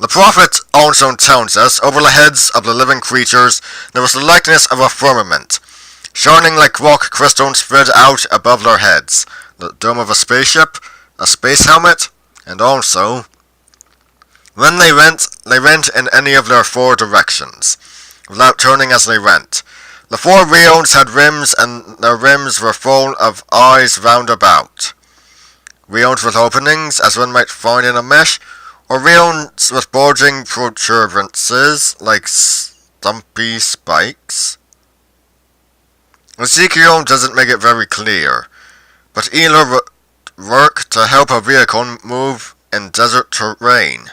The prophet also tells us, over the heads of the living creatures there was the likeness of a firmament, shining like rock crystal spread out above their heads, the dome of a spaceship, a space helmet, and also, when they went in any of their four directions, without turning as they went. The four wheels had rims, and their rims were full of eyes round about. Wheels with openings, as one might find in a mesh, or wheels with bulging protuberances, like stumpy spikes. Ezekiel doesn't make it very clear, but either would work to help a vehicle move in desert terrain.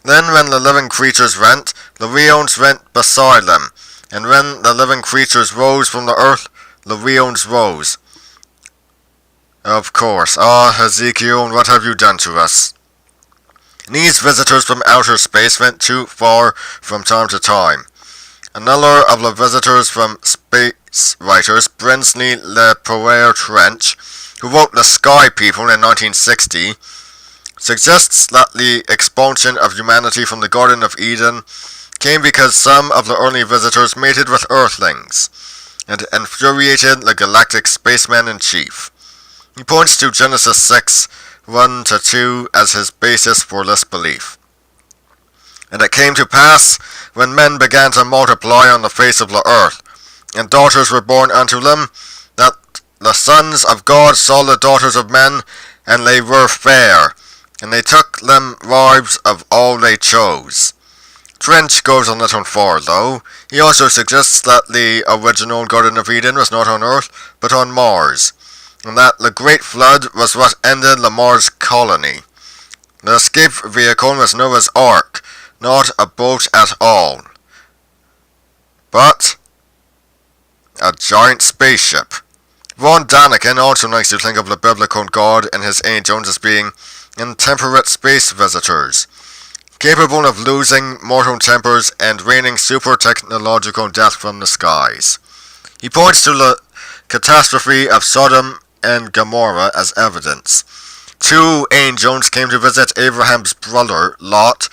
Then when the living creatures went, the wheels went beside them, and when the living creatures rose from the earth, the wheels rose. Of course. Ezekiel, what have you done to us? These visitors from outer space went too far from time to time. Another of the visitors from space writers, Brinsley Le Poire-Trench, who wrote The Sky People in 1960, suggests that the expulsion of humanity from the Garden of Eden came because some of the early visitors mated with Earthlings, and infuriated the galactic spaceman in chief. He points to Genesis 6, 1-2 as his basis for this belief. And it came to pass, when men began to multiply on the face of the earth, and daughters were born unto them, that the sons of God saw the daughters of men, and they were fair, and they took them wives of all they chose. Trench goes a little far, though. He also suggests that the original Garden of Eden was not on Earth, but on Mars, and that the Great Flood was what ended the Mars colony. The escape vehicle was Noah's Ark, not a boat at all, but a giant spaceship. Von Daniken also likes to think of the biblical God and his angels as being intemperate space visitors, capable of losing mortal tempers and raining super-technological death from the skies. He points to the catastrophe of Sodom and Gomorrah as evidence. Two angels came to visit Abraham's brother, Lot,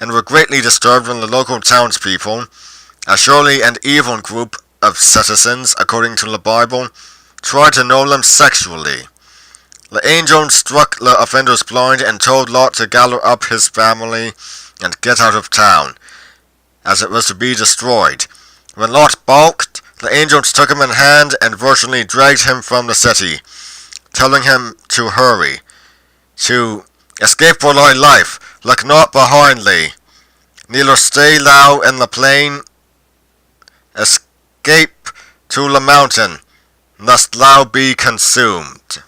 and were greatly disturbed when the local townspeople, a surely an evil group of citizens according to the Bible, tried to know them sexually. The angel struck the offenders blind and told Lot to gather up his family and get out of town, as it was to be destroyed. When Lot balked, the angels took him in hand and virtually dragged him from the city, telling him to hurry, to escape for thy life, look not behind thee, neither stay thou in the plain, escape to the mountain, lest thou be consumed.